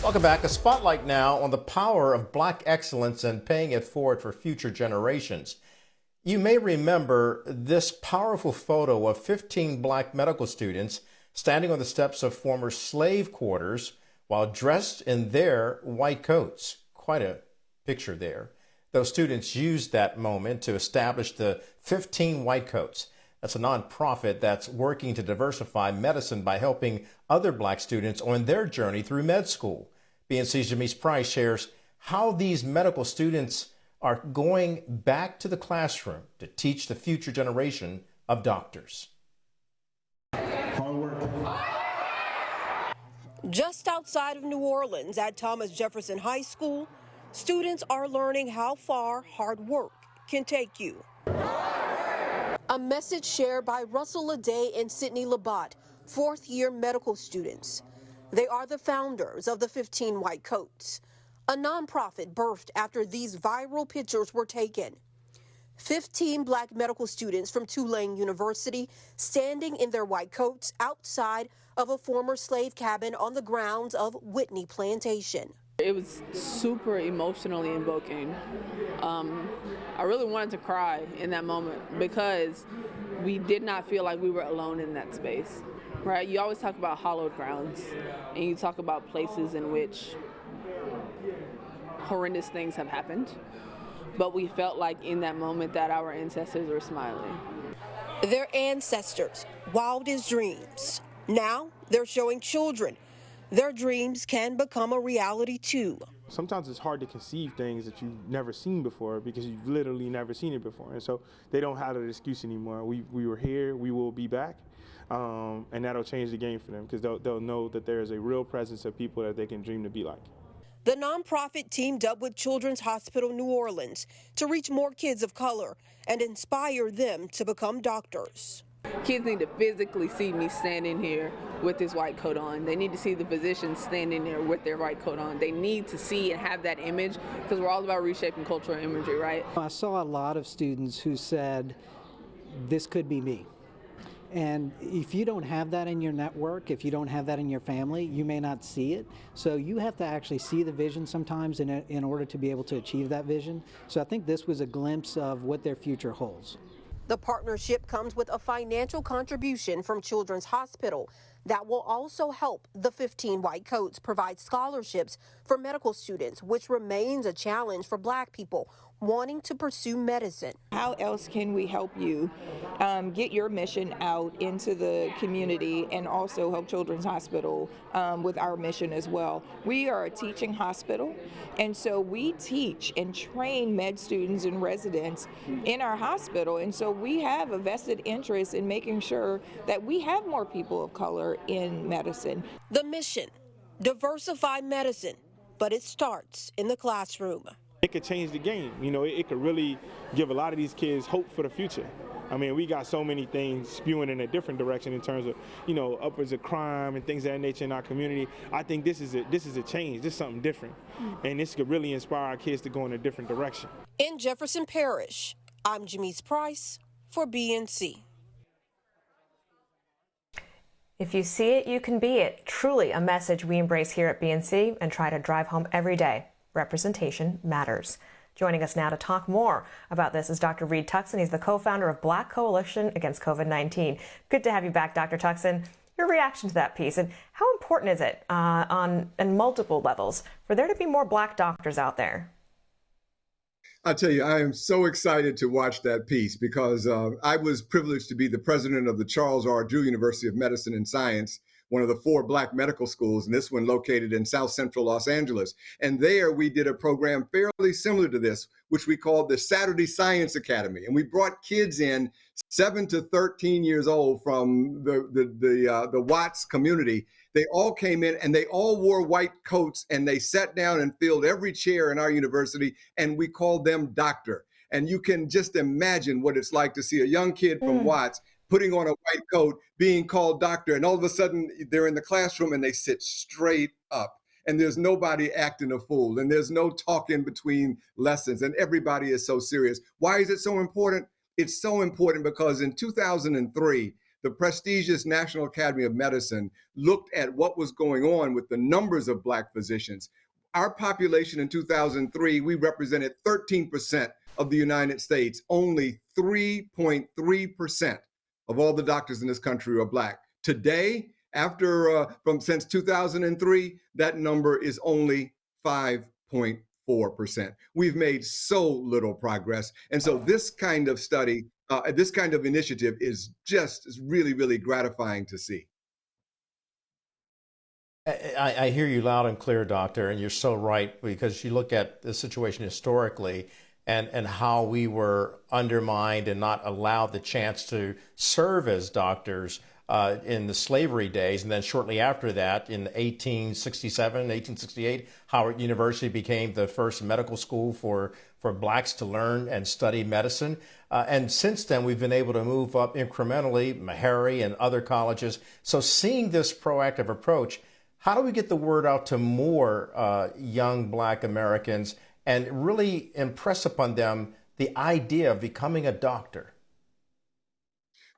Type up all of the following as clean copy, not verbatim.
Welcome back. A spotlight now on the power of Black excellence and paying it forward for future generations. You may remember this powerful photo of 15 Black medical students standing on the steps of former slave quarters while dressed in their white coats. Quite a picture there. Those students used that moment to establish the 15 White Coats. That's a nonprofit that's working to diversify medicine by helping other Black students on their journey through med school. BNC's Jamise Price shares how these medical students are going back to the classroom to teach the future generation of doctors. Hard work. Just outside of New Orleans at Thomas Jefferson High School, students are learning how far hard work can take you. A message shared by Russell Leday and Sydney Labat, fourth-year medical students. They are the founders of the 15 White Coats, a nonprofit birthed after these viral pictures were taken. 15 Black medical students from Tulane University standing in their white coats outside of a former slave cabin on the grounds of Whitney Plantation. It was super emotionally invoking. I really wanted to cry in that moment because we did not feel like we were alone in that space. Right? You always talk about hallowed grounds, and you talk about places in which horrendous things have happened, but we felt like in that moment that our ancestors were smiling. Their ancestors, wildest dreams. Now they're showing children their dreams can become a reality too. Sometimes it's hard to conceive things that you've never seen before because you've literally never seen it before. And so they don't have that excuse anymore. We were here, we will be back. And that'll change the game for them because they'll know that there is a real presence of people that they can dream to be like. The nonprofit teamed up with Children's Hospital New Orleans to reach more kids of color and inspire them to become doctors. Kids need to physically see me standing here with this white coat on. They need to see the physicians standing there with their white coat on. They need to see and have that image because we're all about reshaping cultural imagery, right? I saw a lot of students who said, this could be me. And if you don't have that in your network, if you don't have that in your family, you may not see it. So you have to actually see the vision sometimes in order to be able to achieve that vision. So I think this was a glimpse of what their future holds. The partnership comes with a financial contribution from Children's Hospital that will also help the 15 White Coats provide scholarships for medical students, which remains a challenge for Black people wanting to pursue medicine. How else can we help you get your mission out into the community and also help Children's Hospital with our mission as well? We are a teaching hospital, and so we teach and train med students and residents in our hospital, and so we have a vested interest in making sure that we have more people of color in medicine. The mission, diversify medicine, but it starts in the classroom. It could change the game. You know, it could really give a lot of these kids hope for the future. I mean, we got so many things spewing in a different direction in terms of, you know, upwards of crime and things of that nature in our community. I think this is a change. This is something different. And this could really inspire our kids to go in a different direction. In Jefferson Parish, I'm Jamise Price for BNC. If you see it, you can be it. Truly a message we embrace here at BNC and try to drive home every day. Representation matters. Joining us now to talk more about this is Dr. Reed Tuckson. He's the co-founder of Black Coalition Against COVID-19. Good to have you back, Dr. Tuckson. Your reaction to that piece, and how important is it on multiple levels for there to be more Black doctors out there? I tell you, I am so excited to watch that piece because I was privileged to be the president of the Charles R. Drew University of Medicine and Science, one of the 4 Black medical schools, and this one located in South Central Los Angeles. And there we did a program fairly similar to this, which we called the Saturday Science Academy. And we brought kids in 7 to 13 years old from the Watts community. They all came in and they all wore white coats and they sat down and filled every chair in our university, and we called them doctor. And you can just imagine what it's like to see a young kid from Watts putting on a white coat, being called doctor, and all of a sudden they're in the classroom and they sit straight up. And there's nobody acting a fool, and there's no talking between lessons, and everybody is so serious. Why is it so important? It's so important because in 2003, the prestigious National Academy of Medicine looked at what was going on with the numbers of Black physicians. Our population in 2003, we represented 13% of the United States. Only 3.3% of all the doctors in this country are Black. Today, since 2003, that number is only 5.4%. We've made so little progress. And so this kind of study, this kind of initiative is really, really gratifying to see. I hear you loud and clear, Doctor, and you're so right, because you look at the situation historically and how we were undermined and not allowed the chance to serve as doctors in the slavery days. And then shortly after that, in 1867, 1868, Howard University became the first medical school for Blacks to learn and study medicine. And since then, we've been able to move up incrementally, Meharry and other colleges. So seeing this proactive approach, how do we get the word out to more young Black Americans and really impress upon them the idea of becoming a doctor?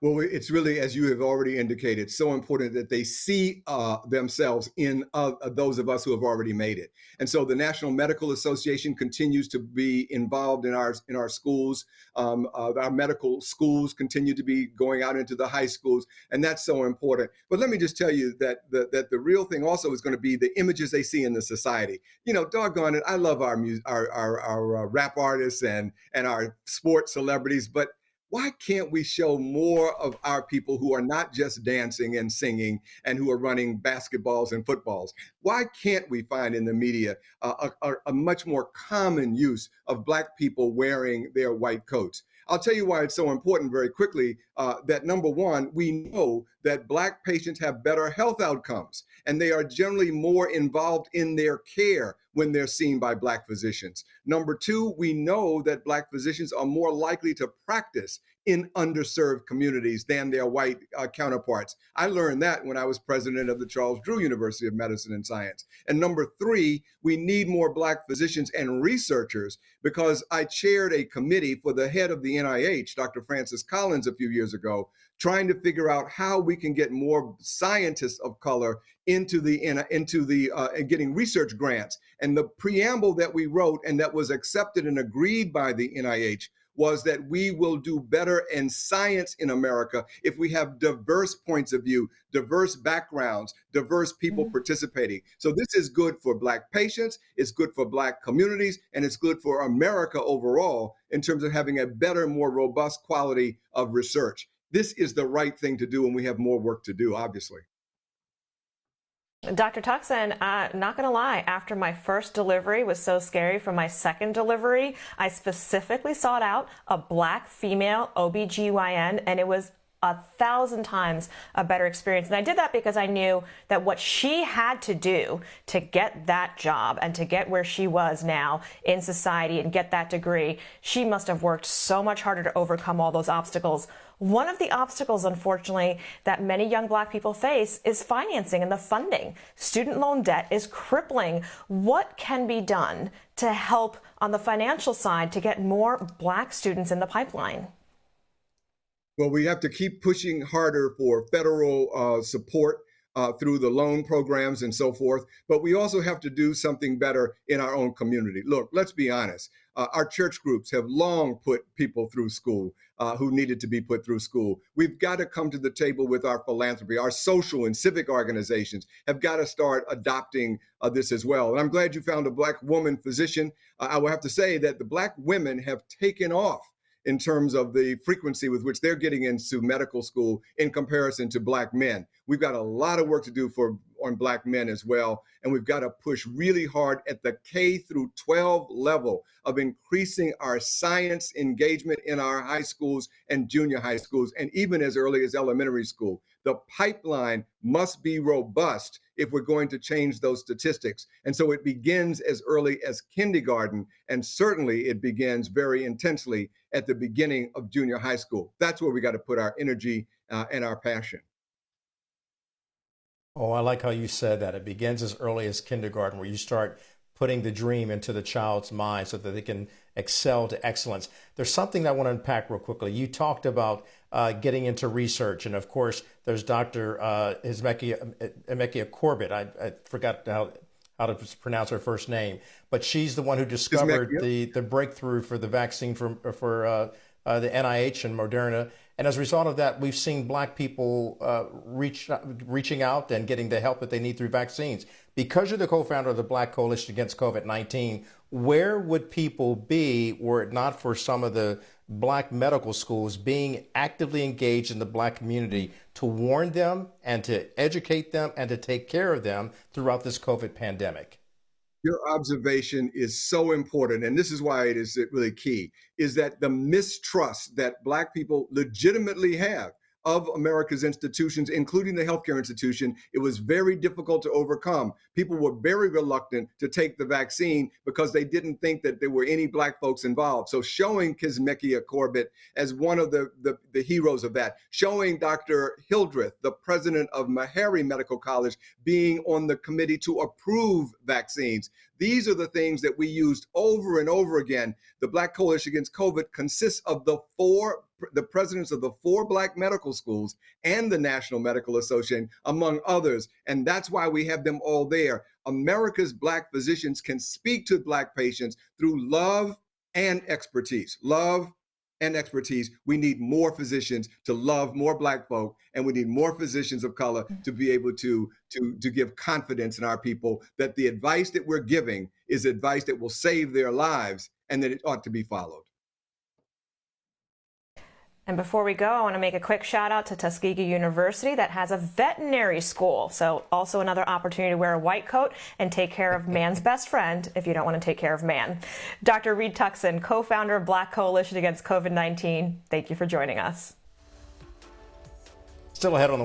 Well, it's really, as you have already indicated, so important that they see themselves in those of us who have already made it. And so the National Medical Association continues to be involved in our schools. Our medical schools continue to be going out into the high schools, and that's so important. But let me just tell you that the real thing also is going to be the images they see in the society. You know, doggone it, I love our rap artists and our sports celebrities, but why can't we show more of our people who are not just dancing and singing and who are running basketballs and footballs? Why can't we find in the media a much more common use of Black people wearing their white coats? I'll tell you why it's so important very quickly, that number one, we know that Black patients have better health outcomes, and they are generally more involved in their care when they're seen by Black physicians. Number two, we know that Black physicians are more likely to practice in underserved communities than their white counterparts. I learned that when I was president of the Charles Drew University of Medicine and Science. And number three, we need more Black physicians and researchers, because I chaired a committee for the head of the NIH, Dr. Francis Collins, a few years ago, trying to figure out how we can get more scientists of color into getting research grants. And the preamble that we wrote and that was accepted and agreed by the NIH was that we will do better in science in America if we have diverse points of view, diverse backgrounds, diverse people participating. So this is good for Black patients, it's good for Black communities, and it's good for America overall in terms of having a better, more robust quality of research. This is the right thing to do, and we have more work to do, obviously. Dr. Tuckson, not going to lie, after my first delivery was so scary, for my second delivery, I specifically sought out a Black female OBGYN, and it was 1,000 times a better experience. And I did that because I knew that what she had to do to get that job and to get where she was now in society and get that degree, she must have worked so much harder to overcome all those obstacles. One of the obstacles, unfortunately, that many young Black people face is financing and the funding. Student loan debt is crippling. What can be done to help on the financial side to get more Black students in the pipeline? Well, we have to keep pushing harder for federal support through the loan programs and so forth. But we also have to do something better in our own community. Look, let's be honest. Our church groups have long put people through school who needed to be put through school. We've got to come to the table with our philanthropy. Our social and civic organizations have got to start adopting this as well. And I'm glad you found a Black woman physician. I will have to say that the Black women have taken off in terms of the frequency with which they're getting into medical school in comparison to Black men. We've got a lot of work to do on Black men as well. And we've got to push really hard at the K through 12 level of increasing our science engagement in our high schools and junior high schools, and even as early as elementary school. The pipeline must be robust if we're going to change those statistics. And so it begins as early as kindergarten, and certainly it begins very intensely at the beginning of junior high school. That's where we got to put our energy and our passion. Oh, I like how you said that. It begins as early as kindergarten, where you start putting the dream into the child's mind so that they can excel to excellence. There's something I want to unpack real quickly. You talked about getting into research, and of course, there's Dr. Emeka Corbett. I forgot how to pronounce her first name, but she's the one who discovered the breakthrough for the vaccine for the NIH and Moderna. And as a result of that, we've seen Black people reaching out and getting the help that they need through vaccines. Because you're the co-founder of the Black Coalition Against COVID-19, where would people be were it not for some of the Black medical schools being actively engaged in the Black community to warn them and to educate them and to take care of them throughout this COVID pandemic? Your observation is so important, and this is why it is really key, is that the mistrust that Black people legitimately have of America's institutions, including the healthcare institution, it was very difficult to overcome. People were very reluctant to take the vaccine because they didn't think that there were any Black folks involved. So showing Kizzmekia Corbett as one of the heroes of that, showing Dr. Hildreth, the president of Meharry Medical College, being on the committee to approve vaccines. These are the things that we used over and over again. The Black Coalition Against COVID consists of the presidents of the 4 Black medical schools and the National Medical Association, among others. And that's why we have them all there. America's Black physicians can speak to Black patients through love and expertise. Love and expertise. We need more physicians to love more Black folk, and we need more physicians of color to be able to give confidence in our people that the advice that we're giving is advice that will save their lives and that it ought to be followed. And before we go, I want to make a quick shout out to Tuskegee University that has a veterinary school. So also another opportunity to wear a white coat and take care of man's best friend if you don't want to take care of man. Dr. Reed Tuckson, co-founder of Black Coalition Against COVID-19, thank you for joining us. Still ahead on the